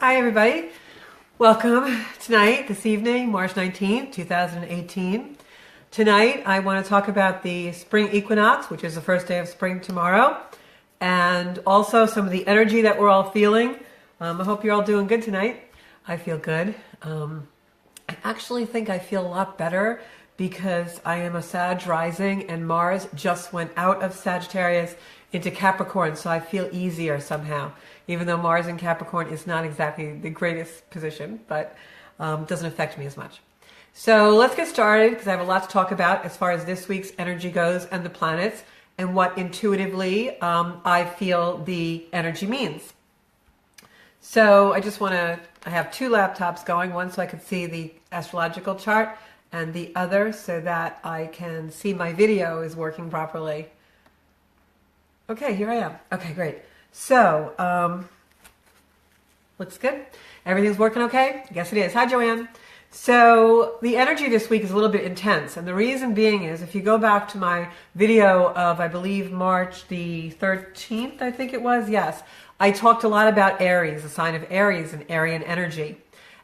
Hi everybody, welcome tonight, this evening, March 19th, 2018. Tonight I want to talk about the spring equinox, which is the first day of spring tomorrow, and also some of the energy that we're all feeling. I hope you're all doing good tonight. I feel good. I actually think I feel a lot better because I am a Sag rising and Mars just went out of Sagittarius into Capricorn, so I feel easier somehow. Even though Mars in Capricorn is not exactly the greatest position, but doesn't affect me as much. So let's get started because I have a lot to talk about as far as this week's energy goes and the planets and what intuitively I feel the energy means. So I have two laptops going, one so I can see the astrological chart and the other so that I can see my video is working properly. Okay, here I am. Okay, great. So, looks good. Everything's working okay? Yes, it is. Hi, Joanne. So, the energy this week is a little bit intense. And the reason being is, if you go back to my video of, I believe, March the 13th, I think it was, yes, I talked a lot about Aries, the sign of Aries and Aryan energy.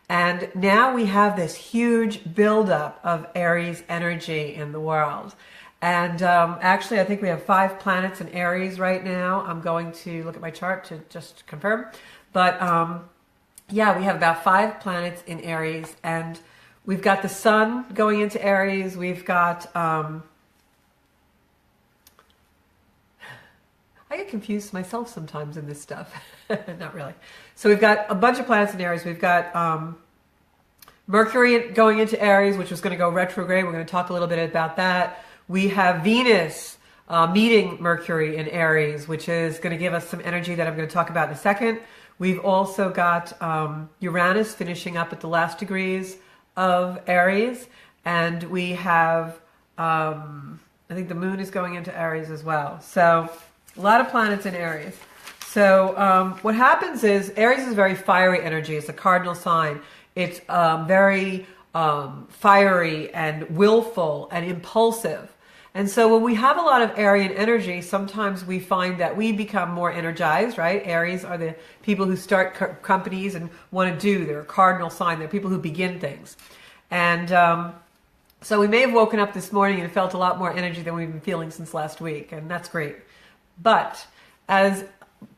And now we have this huge buildup of Aries energy in the world. And actually, I think we have 5 planets in Aries right now. I'm going to look at my chart to just confirm. But yeah, we have about 5 planets in Aries. And we've got the sun going into Aries. We've got... I get confused myself sometimes in this stuff. Not really. So we've got a bunch of planets in Aries. We've got Mercury going into Aries, which was going to go retrograde. We're going to talk a little bit about that. We have Venus meeting Mercury in Aries, which is going to give us some energy that I'm going to talk about in a second. We've also got Uranus finishing up at the last degrees of Aries. And we have, I think the moon is going into Aries as well. So a lot of planets in Aries. So what happens is Aries is very fiery energy. It's a cardinal sign. It's very fiery and willful and impulsive. And so when we have a lot of Aryan energy, sometimes we find that we become more energized, right? Aries are the people who start companies and want to do. They're a cardinal sign. They're people who begin things. And so we may have woken up this morning and felt a lot more energy than we've been feeling since last week. And that's great. But as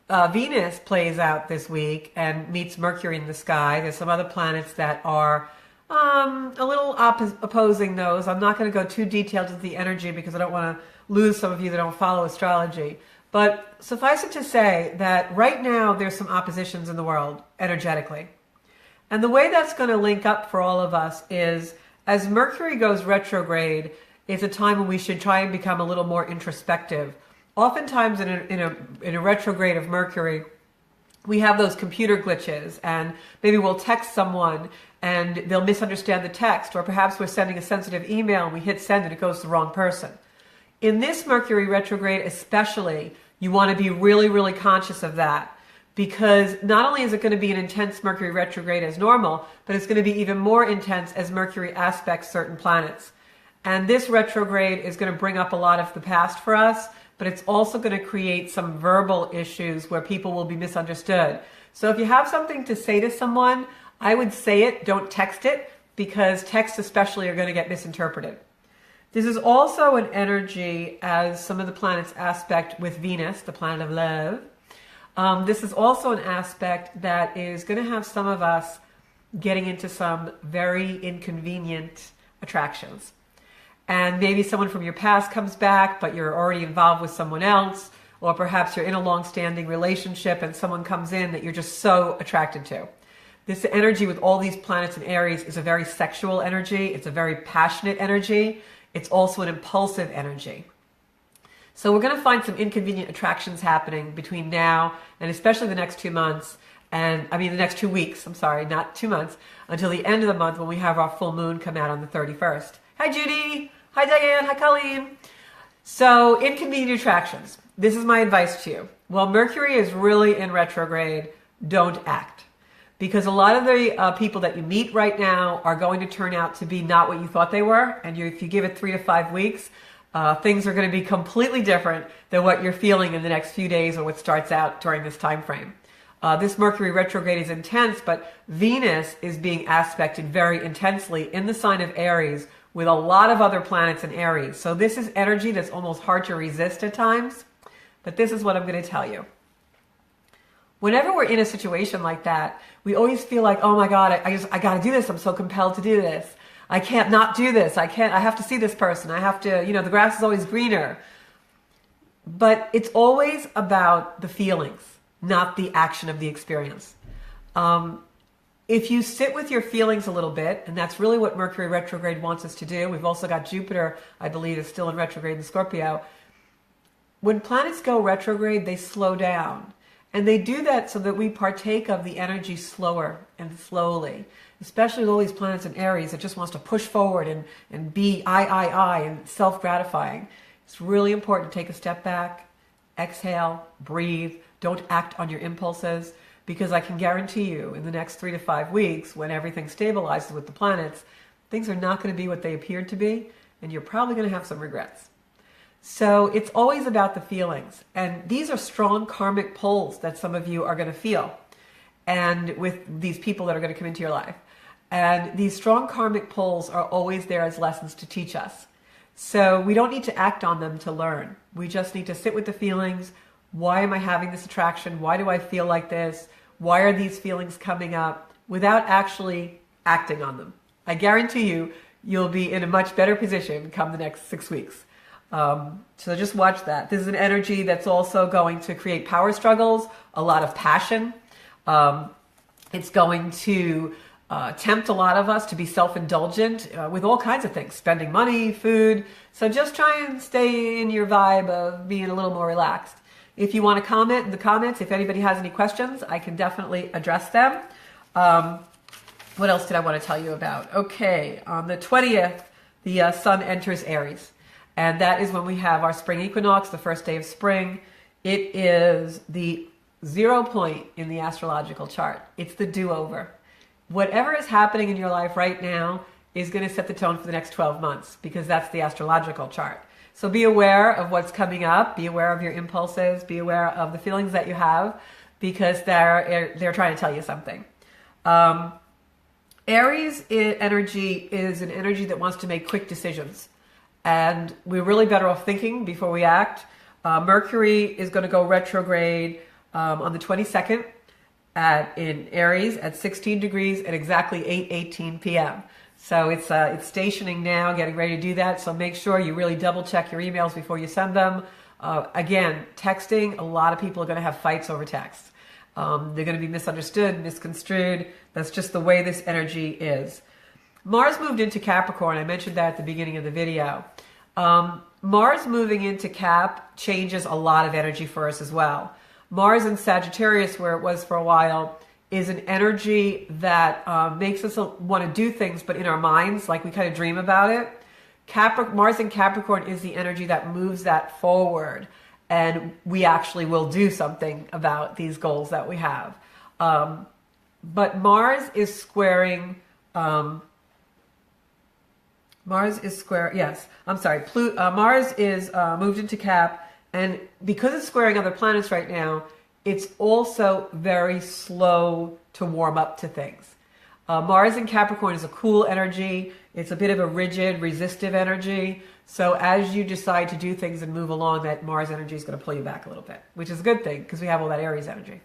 Venus plays out this week and meets Mercury in the sky, there's some other planets that are a little opposing those. I'm not going to go too detailed into the energy because I don't want to lose some of you that don't follow astrology. But suffice it to say that right now there's some oppositions in the world energetically. And the way that's going to link up for all of us is as Mercury goes retrograde, it's a time when we should try and become a little more introspective. Oftentimes in a retrograde of Mercury, we have those computer glitches and maybe we'll text someone and they'll misunderstand the text, or perhaps we're sending a sensitive email and we hit send and it goes to the wrong person. In this Mercury retrograde especially, you want to be really, really conscious of that, because not only is it going to be an intense Mercury retrograde as normal, but it's going to be even more intense as Mercury aspects certain planets. And this retrograde is going to bring up a lot of the past for us, but it's also going to create some verbal issues where people will be misunderstood. So if you have something to say to someone, I would say it, don't text it, because texts especially are going to get misinterpreted. This is also an energy as some of the planets aspect with Venus, the planet of love. This is also an aspect that is going to have some of us getting into some very inconvenient attractions. And maybe someone from your past comes back, but you're already involved with someone else, or perhaps you're in a long-standing relationship and someone comes in that you're just so attracted to. This energy with all these planets in Aries is a very sexual energy. It's a very passionate energy. It's also an impulsive energy. So we're going to find some inconvenient attractions happening between now and especially the next 2 months. And I mean the next 2 weeks, I'm sorry, not 2 months, until the end of the month when we have our full moon come out on the 31st. Hi, Judy. Hi, Diane. Hi, Colleen. So inconvenient attractions. This is my advice to you. While Mercury is really in retrograde, don't act. Because a lot of the people that you meet right now are going to turn out to be not what you thought they were. And if you give it 3 to 5 weeks, things are going to be completely different than what you're feeling in the next few days or what starts out during this time frame. This Mercury retrograde is intense, but Venus is being aspected very intensely in the sign of Aries with a lot of other planets in Aries. So this is energy that's almost hard to resist at times, but this is what I'm going to tell you. Whenever we're in a situation like that, we always feel like, oh my God, I got to do this. I'm so compelled to do this. I can't not do this. I have to see this person. I have to, the grass is always greener. But it's always about the feelings, not the action of the experience. If you sit with your feelings a little bit, and that's really what Mercury retrograde wants us to do. We've also got Jupiter, I believe, is still in retrograde in Scorpio. When planets go retrograde, they slow down. And they do that so that we partake of the energy slower and slowly, especially with all these planets in Aries that just wants to push forward and be I, and self-gratifying. It's really important to take a step back, exhale, breathe, don't act on your impulses, because I can guarantee you in the next 3 to 5 weeks, when everything stabilizes with the planets, things are not going to be what they appeared to be, and you're probably going to have some regrets. So it's always about the feelings. And these are strong karmic pulls that some of you are going to feel, and with these people that are going to come into your life. And these strong karmic pulls are always there as lessons to teach us. So we don't need to act on them to learn. We just need to sit with the feelings. Why am I having this attraction? Why do I feel like this? Why are these feelings coming up? Without actually acting on them. I guarantee you, you'll be in a much better position come the next 6 weeks. So just watch that. This is an energy that's also going to create power struggles, a lot of passion. It's going to tempt a lot of us to be self-indulgent with all kinds of things, spending money, food. So just try and stay in your vibe of being a little more relaxed. If you want to comment in the comments, if anybody has any questions, I can definitely address them. What else did I want to tell you about? Okay, on the 20th, the sun enters Aries. And that is when we have our spring equinox, the first day of spring. It is the 0 point in the astrological chart. It's the do-over. Whatever is happening in your life right now is going to set the tone for the next 12 months, because that's the astrological chart. So be aware of what's coming up. Be aware of your impulses. Be aware of the feelings that you have, because they're trying to tell you something. Aries energy is an energy that wants to make quick decisions. And we're really better off thinking before we act. Mercury is going to go retrograde on the 22nd in Aries at 16 degrees at exactly 8:18 p.m. So it's stationing now, getting ready to do that. So make sure you really double check your emails before you send them. Again, texting, a lot of people are going to have fights over text. They're going to be misunderstood, misconstrued. That's just the way this energy is. Mars moved into Capricorn. I mentioned that at the beginning of the video. Mars moving into Cap changes a lot of energy for us as well. Mars in Sagittarius, where it was for a while, is an energy that makes us want to do things, but in our minds, like we kind of dream about it. Mars in Capricorn is the energy that moves that forward, and we actually will do something about these goals that we have. But Mars is squaring... Mars is moved into Cap, and because it's squaring other planets right now, it's also very slow to warm up to things. Mars in Capricorn is a cool energy. It's a bit of a rigid, resistive energy. So as you decide to do things and move along, that Mars energy is going to pull you back a little bit, which is a good thing because we have all that Aries energy.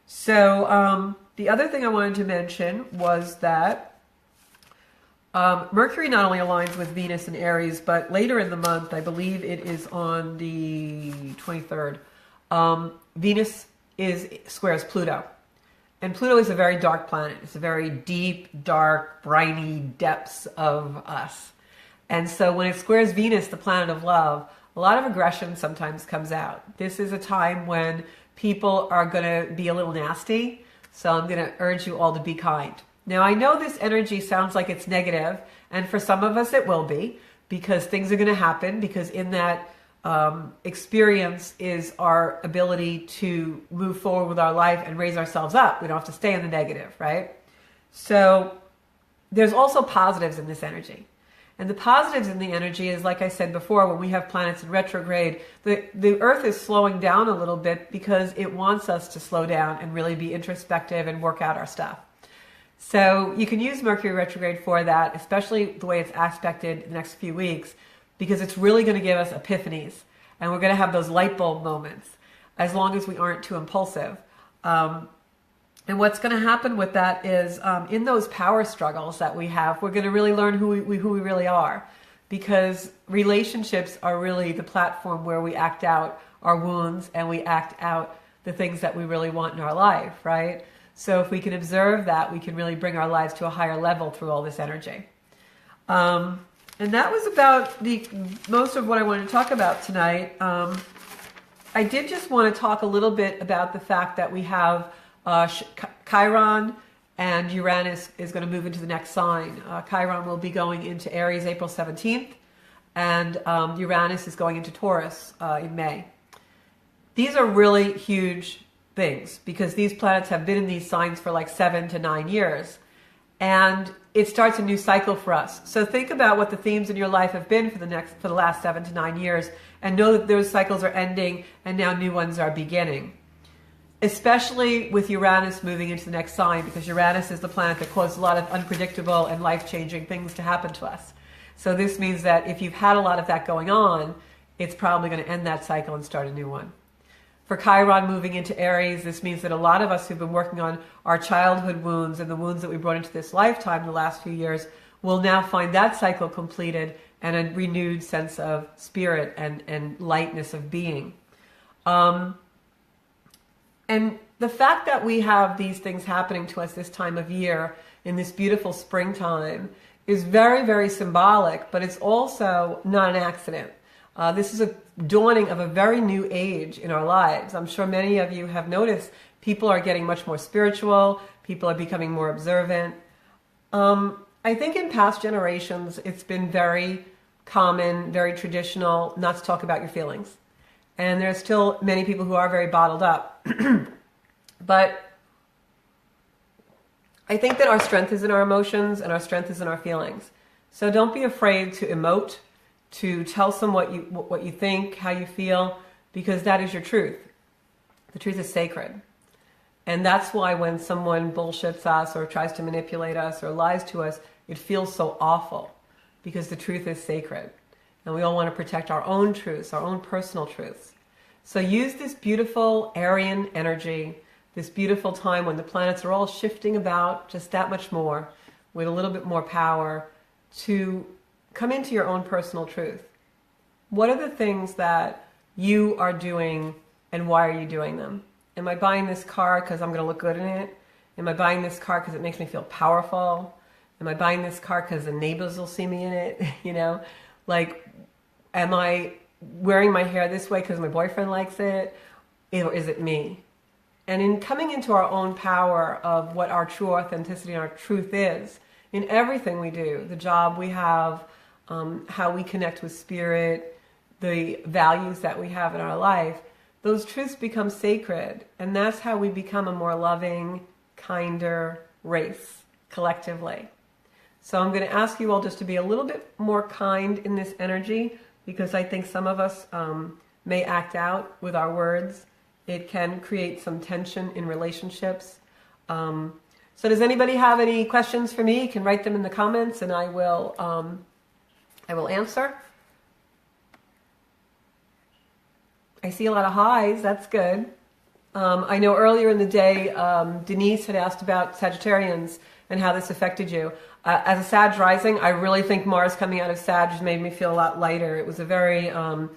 So the other thing I wanted to mention was that Mercury not only aligns with Venus and Aries, but later in the month, I believe it is on the 23rd, Venus squares Pluto. And Pluto is a very dark planet. It's a very deep, dark, briny depths of us. And so when it squares Venus, the planet of love, a lot of aggression sometimes comes out. This is a time when people are going to be a little nasty. So I'm going to urge you all to be kind. Now, I know this energy sounds like it's negative, and for some of us it will be, because things are going to happen, because in that experience is our ability to move forward with our life and raise ourselves up. We don't have to stay in the negative, right? So there's also positives in this energy. And the positives in the energy is, like I said before, when we have planets in retrograde, the Earth is slowing down a little bit because it wants us to slow down and really be introspective and work out our stuff. So you can use Mercury retrograde for that, especially the way it's aspected the next few weeks, because it's really going to give us epiphanies. And we're going to have those light bulb moments, as long as we aren't too impulsive. And what's going to happen with that is, in those power struggles that we have, we're going to really learn who we really are. Because relationships are really the platform where we act out our wounds and we act out the things that we really want in our life, right? So if we can observe that, we can really bring our lives to a higher level through all this energy. And that was about most of what I wanted to talk about tonight. I did just want to talk a little bit about the fact that we have Chiron and Uranus is going to move into the next sign. Chiron will be going into Aries April 17th, and Uranus is going into Taurus in May. These are really huge things because these planets have been in these signs for like 7 to 9 years, and it starts a new cycle for us. So think about what the themes in your life have been for the last 7 to 9 years, and know that those cycles are ending and now new ones are beginning. Especially with Uranus moving into the next sign, because Uranus is the planet that causes a lot of unpredictable and life-changing things to happen to us. So this means that if you've had a lot of that going on, it's probably going to end that cycle and start a new one. For Chiron moving into Aries, this means that a lot of us who've been working on our childhood wounds and the wounds that we brought into this lifetime in the last few years will now find that cycle completed and a renewed sense of spirit and lightness of being. And the fact that we have these things happening to us this time of year, in this beautiful springtime, is very, very symbolic, but it's also not an accident. This is a dawning of a very new age in our lives. I'm sure many of you have noticed people are getting much more spiritual, people are becoming more observant. I think in past generations, it's been very common, very traditional, not to talk about your feelings. And there's still many people who are very bottled up. But I think that our strength is in our emotions and our strength is in our feelings. So don't be afraid to emote, to tell someone what you think, how you feel, because that is your truth. The truth is sacred. And that's why when someone bullshits us or tries to manipulate us or lies to us, it feels so awful, because the truth is sacred. And we all want to protect our own truths, our own personal truths. So use this beautiful Aryan energy, this beautiful time when the planets are all shifting about just that much more, with a little bit more power, to come into your own personal truth. What are the things that you are doing, and why are you doing them? Am I buying this car because I'm going to look good in it? Am I buying this car because it makes me feel powerful? Am I buying this car because the neighbors will see me in it? Like, am I wearing my hair this way because my boyfriend likes it? Or is it me? And in coming into our own power of what our true authenticity and our truth is, in everything we do, the job we have, how we connect with spirit, the values that we have in our life, those truths become sacred. And that's how we become a more loving, kinder race collectively. So I'm going to ask you all just to be a little bit more kind in this energy, because I think some of us may act out with our words. It can create some tension in relationships. So does anybody have any questions for me? You can write them in the comments and I will answer. I see a lot of highs. That's good. I know earlier in the day, Denise had asked about Sagittarians and how this affected you. As a Sag rising, I really think Mars coming out of Sag has made me feel a lot lighter. It was a very, I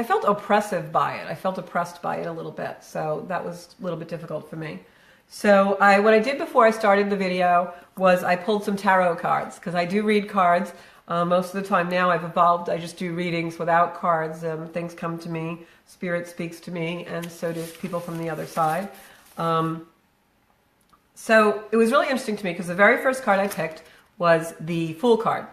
felt oppressive by it. I felt oppressed by it a little bit. So that was a little bit difficult for me. So what I did before I started the video was I pulled some tarot cards, because I do read cards. Most of the time now I've evolved. I just do readings without cards. Things come to me. Spirit speaks to me, and so do people from the other side. So it was really interesting to me because the very first card I picked was the Fool card.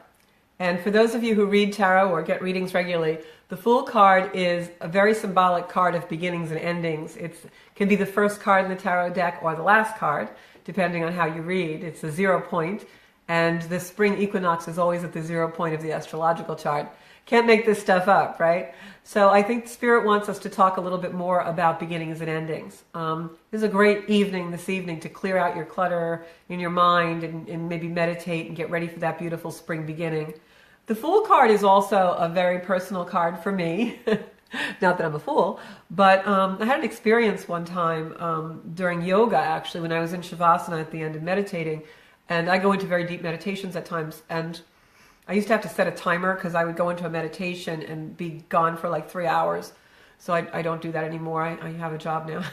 And for those of you who read tarot or get readings regularly, the Fool card is a very symbolic card of beginnings and endings. It can be the first card in the tarot deck or the last card, depending on how you read. It's a 0 point. And the spring equinox is always at the 0 point of the astrological chart. Can't make this stuff up, right? So I think Spirit wants us to talk a little bit more about beginnings and endings. This is a great evening this evening to clear out your clutter in your mind and maybe meditate and get ready for that beautiful spring beginning. The Fool card is also a very personal card for me. Not that I'm a fool, but I had an experience one time during yoga, actually, when I was in Shavasana at the end and meditating. And I go into very deep meditations at times. And I used to have to set a timer because I would go into a meditation and be gone for like 3 hours. So I don't do that anymore. I have a job now.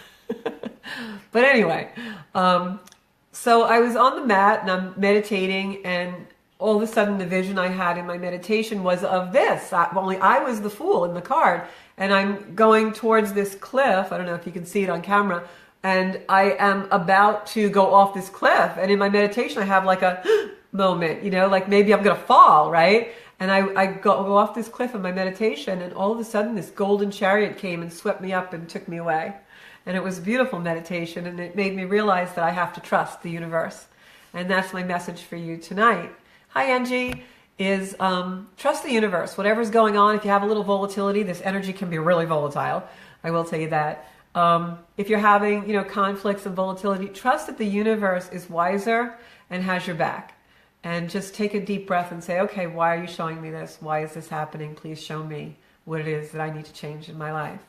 But anyway, so I was on the mat and I'm meditating, and all of a sudden the vision I had in my meditation was of this. Only I was the fool in the card. And I'm going towards this cliff. I don't know if you can see it on camera. And I am about to go off this cliff. And in my meditation, I have like a moment, like maybe I'm going to fall, right? And I go off this cliff in my meditation, and all of a sudden this golden chariot came and swept me up and took me away. And it was a beautiful meditation, and it made me realize that I have to trust the universe. And that's my message for you tonight. Hi, Angie. Is trust the universe. Whatever's going on, if you have a little volatility, this energy can be really volatile. I will tell you that. If you're having, conflicts and volatility, trust that the universe is wiser and has your back. And just take a deep breath and say, okay, why are you showing me this? Why is this happening? Please show me what it is that I need to change in my life.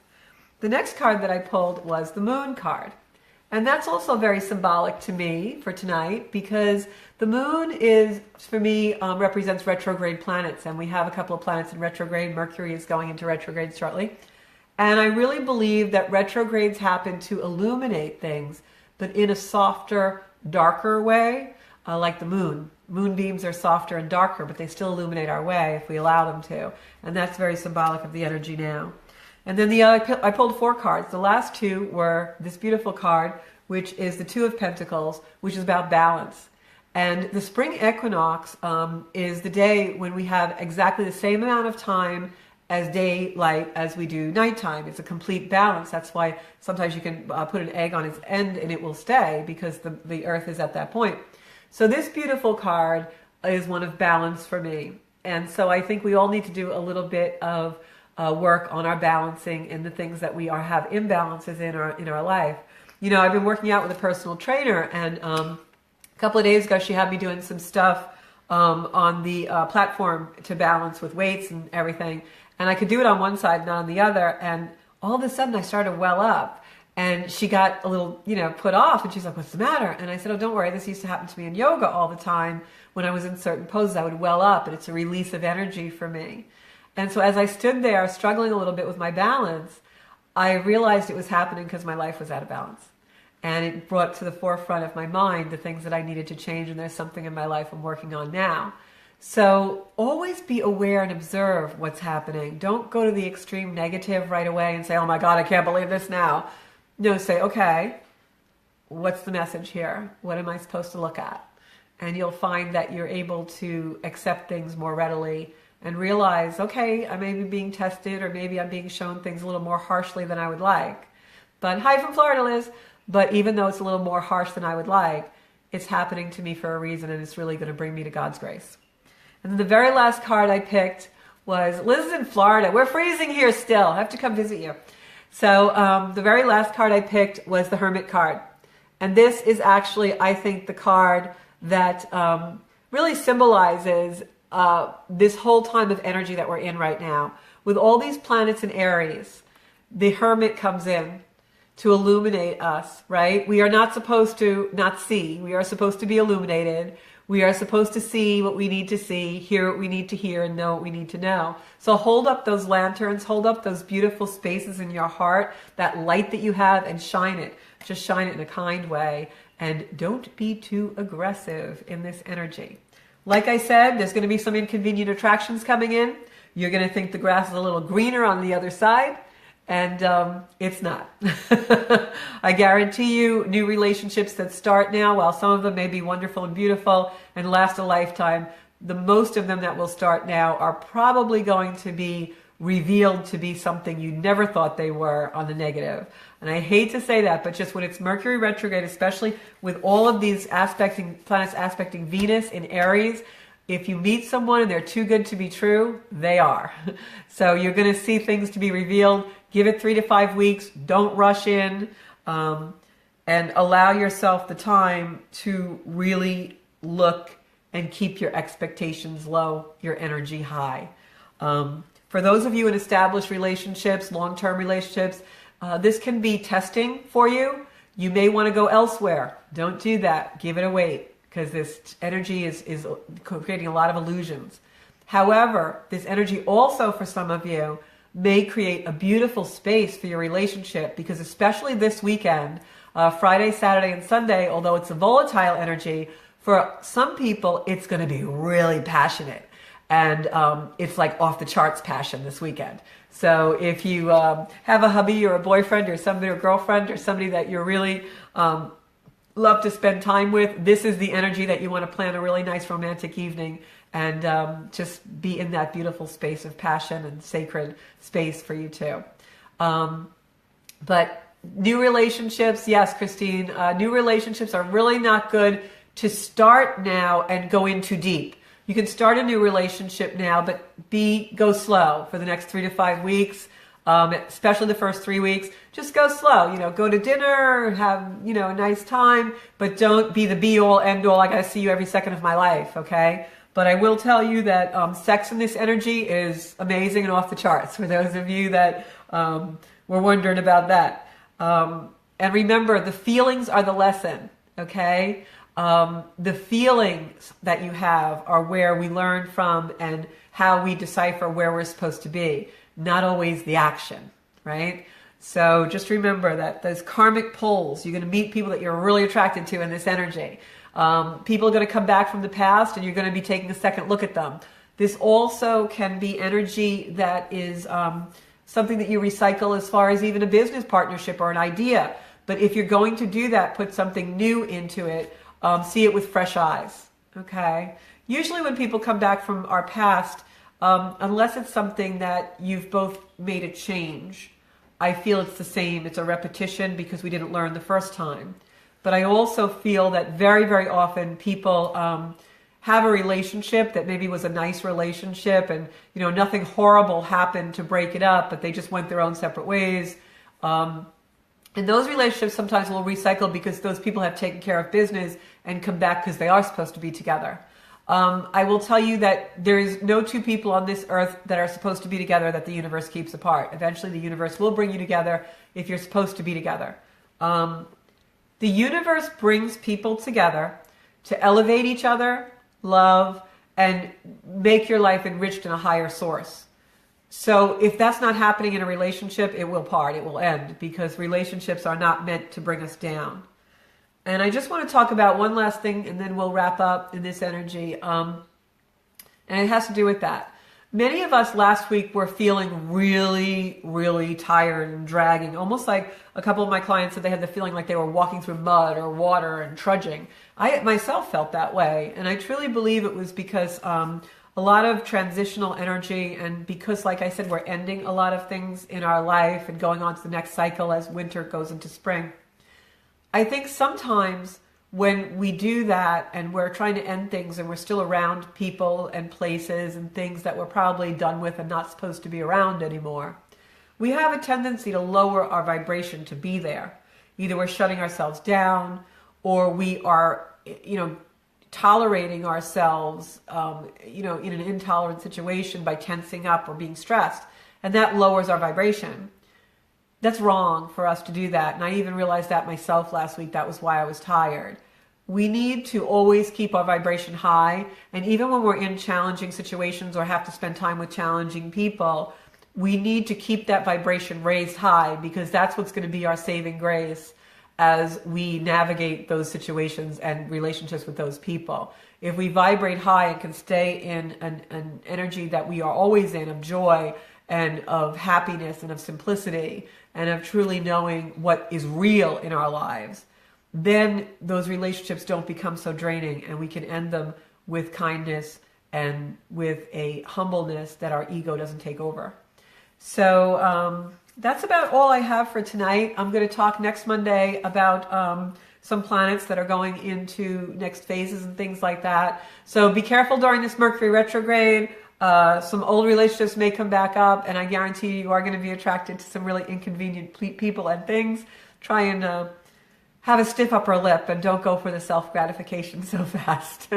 The next card that I pulled was the Moon card. And that's also very symbolic to me for tonight, because the moon is, for me, represents retrograde planets. And we have a couple of planets in retrograde. Mercury is going into retrograde shortly. And I really believe that retrogrades happen to illuminate things, but in a softer, darker way, like the moon. Moonbeams are softer and darker, but they still illuminate our way if we allow them to. And that's very symbolic of the energy now. And then I pulled 4 cards. The last 2 were this beautiful card, which is the 2 of Pentacles, which is about balance. And the spring equinox is the day when we have exactly the same amount of time as daylight as we do nighttime. It's a complete balance. That's why sometimes you can put an egg on its end and it will stay, because the earth is at that point. So this beautiful card is one of balance for me. And so I think we all need to do a little bit of work on our balancing and the things that we have imbalances in our life. I've been working out with a personal trainer, and a couple of days ago she had me doing some stuff on the platform to balance with weights and everything. And I could do it on one side, not on the other. And all of a sudden I started to well up. And she got a little, put off. And she's like, what's the matter? And I said, oh, don't worry. This used to happen to me in yoga all the time. When I was in certain poses, I would well up. And it's a release of energy for me. And so as I stood there struggling a little bit with my balance, I realized it was happening because my life was out of balance. And it brought to the forefront of my mind the things that I needed to change. And there's something in my life I'm working on now. So always be aware and observe what's happening. Don't go to the extreme negative right away and say, oh my God, I can't believe this now. No, say, okay, what's the message here? What am I supposed to look at? And you'll find that you're able to accept things more readily and realize, okay, I may be being tested, or maybe I'm being shown things a little more harshly than I would like. But hi from Florida, Liz. But even though it's a little more harsh than I would like, it's happening to me for a reason, and it's really going to bring me to God's grace. And then the very last card I picked was, Liz is in Florida. We're freezing here still. I have to come visit you. So the very last card I picked was the Hermit card. And this is actually, I think, the card that really symbolizes this whole time of energy that we're in right now. With all these planets in Aries, the Hermit comes in to illuminate us, right? We are not supposed to not see. We are supposed to be illuminated. We are supposed to see what we need to see, hear what we need to hear, and know what we need to know. So hold up those lanterns, hold up those beautiful spaces in your heart, that light that you have, and shine it. Just shine it in a kind way, and don't be too aggressive in this energy. Like I said, there's going to be some inconvenient attractions coming in. You're going to think the grass is a little greener on the other side, and it's not. I guarantee you, new relationships that start now, while some of them may be wonderful and beautiful and last a lifetime, the most of them that will start now are probably going to be revealed to be something you never thought they were on the negative. And I hate to say that, but just when it's Mercury retrograde, especially with all of these planets aspecting Venus in Aries, if you meet someone and they're too good to be true, they are. So you're going to see things to be revealed. Give it 3 to 5 weeks. Don't rush in, and allow yourself the time to really look and keep your expectations low, your energy high. For those of you in established relationships, long-term relationships, this can be testing for you. You may want to go elsewhere. Don't do that. Give it a wait, because this energy is creating a lot of illusions. However, this energy also for some of you may create a beautiful space for your relationship, because especially this weekend, Friday, Saturday, and Sunday, although it's a volatile energy, for some people it's going to be really passionate. And it's like off the charts passion this weekend. So if you have a hubby or a boyfriend or somebody or girlfriend or somebody that you're really love to spend time with, this is the energy that you want to plan a really nice romantic evening and just be in that beautiful space of passion and sacred space for you too. But new relationships, yes, Christine, new relationships are really not good to start now and go in too deep. You can start a new relationship now, but go slow for the next 3 to 5 weeks, especially the first 3 weeks. Just go slow, go to dinner, have, a nice time, but don't be the be all end all. I got to see you every second of my life. Okay. But I will tell you that, sex in this energy is amazing and off the charts for those of you that, were wondering about that. And remember, the feelings are the lesson. Okay. The feelings that you have are where we learn from and how we decipher where we're supposed to be, not always the action, right? So just remember that those karmic pulls, you're going to meet people that you're really attracted to in this energy. People are going to come back from the past and you're going to be taking a second look at them. This also can be energy that is something that you recycle as far as even a business partnership or an idea. But if you're going to do that, put something new into it. See it with fresh eyes, okay? Usually when people come back from our past, unless it's something that you've both made a change, I feel it's the same. It's a repetition because we didn't learn the first time. But I also feel that very, very often people have a relationship that maybe was a nice relationship and, nothing horrible happened to break it up, but they just went their own separate ways. And those relationships sometimes will recycle because those people have taken care of business and come back because they are supposed to be together. I will tell you that there is no two people on this earth that are supposed to be together that the universe keeps apart. Eventually the universe will bring you together if you're supposed to be together. The universe brings people together to elevate each other, love, and make your life enriched in a higher source. So if that's not happening in a relationship, it will part, it will end, because relationships are not meant to bring us down. And I just want to talk about one last thing, and then we'll wrap up in this energy. And it has to do with that. Many of us last week were feeling really, really tired and dragging, almost like a couple of my clients said they had the feeling like they were walking through mud or water and trudging. I myself felt that way, and I truly believe it was because a lot of transitional energy, and because, like I said, we're ending a lot of things in our life and going on to the next cycle as winter goes into spring. I think sometimes when we do that and we're trying to end things and we're still around people and places and things that we're probably done with and not supposed to be around anymore, we have a tendency to lower our vibration to be there. Either we're shutting ourselves down or we are, tolerating ourselves, in an intolerant situation by tensing up or being stressed. And that lowers our vibration. That's wrong for us to do that. And I even realized that myself last week. That was why I was tired. We need to always keep our vibration high. And even when we're in challenging situations or have to spend time with challenging people, we need to keep that vibration raised high, because that's what's going to be our saving grace as we navigate those situations and relationships with those people. If we vibrate high and can stay in an energy that we are always in, of joy and of happiness and of simplicity and of truly knowing what is real in our lives, then those relationships don't become so draining, and we can end them with kindness and with a humbleness that our ego doesn't take over. So that's about all I have for tonight. I'm going to talk next Monday about some planets that are going into next phases and things like that. So be careful during this Mercury retrograde. Some old relationships may come back up, and I guarantee you are going to be attracted to some really inconvenient people and things. Try and have a stiff upper lip and don't go for the self-gratification so fast.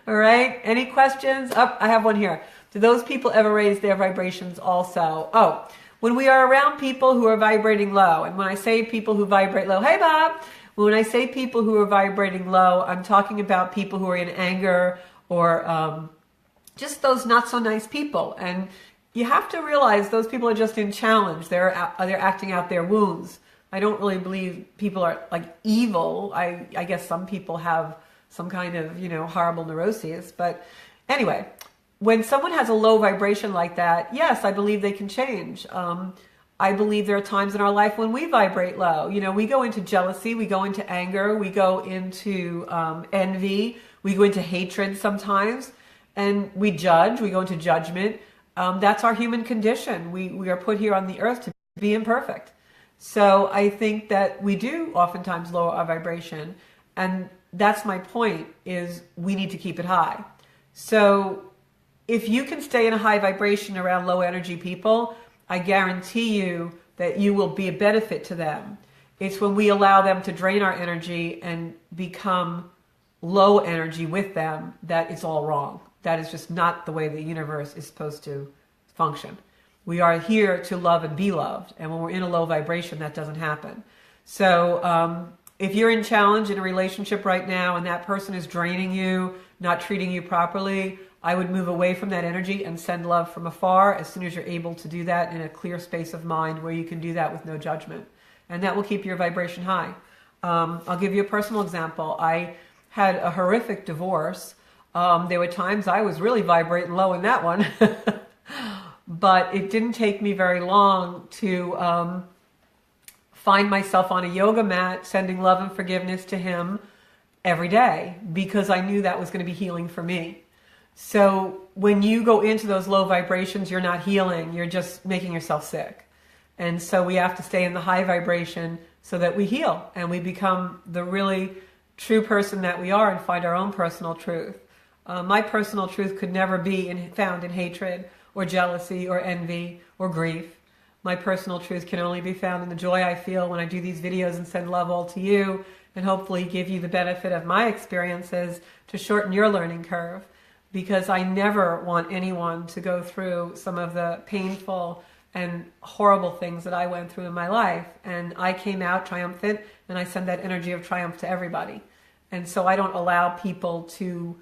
All right? Any questions? Oh, I have one here. Do those people ever raise their vibrations also? Oh, when we are around people who are vibrating low, and when I say people who vibrate low, hey Bob, when I say people who are vibrating low, I'm talking about people who are in anger or just those not so nice people. And you have to realize those people are just in challenge. They're acting out their wounds. I don't really believe people are like evil. I guess some people have some kind of, horrible neuroses. But anyway, when someone has a low vibration like that, yes, I believe they can change. I believe there are times in our life when we vibrate low. We go into jealousy, we go into anger, we go into envy, we go into hatred sometimes, and we judge, we go into judgment. That's our human condition. We are put here on the earth to be imperfect. So I think that we do oftentimes lower our vibration, and that's my point, is we need to keep it high. So if you can stay in a high vibration around low energy people, I guarantee you that you will be a benefit to them. It's when we allow them to drain our energy and become low energy with them that it's all wrong. That is just not the way the universe is supposed to function. We are here to love and be loved. And when we're in a low vibration, that doesn't happen. So if you're in challenge in a relationship right now and that person is draining you, not treating you properly, I would move away from that energy and send love from afar as soon as you're able to do that in a clear space of mind where you can do that with no judgment. And that will keep your vibration high. I'll give you a personal example. I had a horrific divorce. There were times I was really vibrating low in that one. But it didn't take me very long to find myself on a yoga mat sending love and forgiveness to him every day, because I knew that was going to be healing for me. So when you go into those low vibrations, you're not healing, you're just making yourself sick. And so we have to stay in the high vibration so that we heal and we become the really true person that we are and find our own personal truth. My personal truth could never be found in hatred or jealousy or envy or grief. My personal truth can only be found in the joy I feel when I do these videos and send love all to you, and hopefully give you the benefit of my experiences to shorten your learning curve, because I never want anyone to go through some of the painful and horrible things that I went through in my life. And I came out triumphant, and I send that energy of triumph to everybody. And so I don't allow people to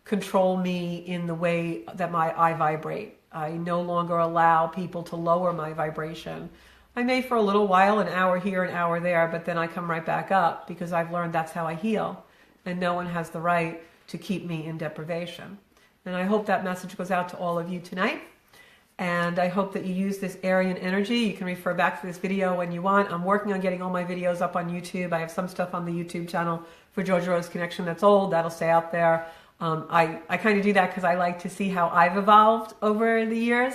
control me in the way that I vibrate. I no longer allow people to lower my vibration. I may for a little while, an hour here, an hour there, but then I come right back up because I've learned that's how I heal. And no one has the right to keep me in deprivation. And I hope that message goes out to all of you tonight. And I hope that you use this Aryan energy. You can refer back to this video when you want. I'm working on getting all my videos up on YouTube. I have some stuff on the YouTube channel for Georgia Rose Connection that's old. That'll stay out there. I kind of do that because I like to see how I've evolved over the years,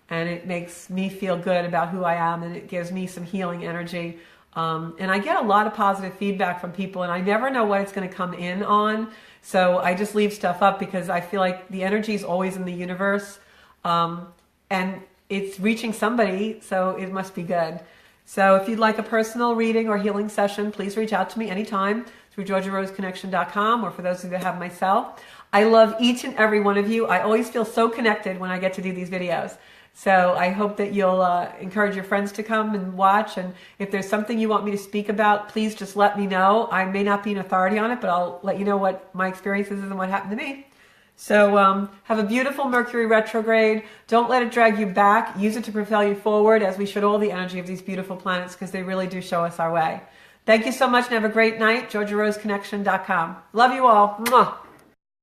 and it makes me feel good about who I am, and it gives me some healing energy. And I get a lot of positive feedback from people, and I never know what it's going to come in on. So I just leave stuff up because I feel like the energy is always in the universe, and it's reaching somebody, so it must be good. So if you'd like a personal reading or healing session, please reach out to me anytime through GeorgiaRoseConnection.com, or for those of you that have myself. I love each and every one of you. I always feel so connected when I get to do these videos. So I hope that you'll encourage your friends to come and watch. And if there's something you want me to speak about, please just let me know. I may not be an authority on it, but I'll let you know what my experiences is and what happened to me. So have a beautiful Mercury retrograde. Don't let it drag you back. Use it to propel you forward, as we should all the energy of these beautiful planets, because they really do show us our way. Thank you so much and have a great night. GeorgiaRoseConnection.com. Love you all. Mwah.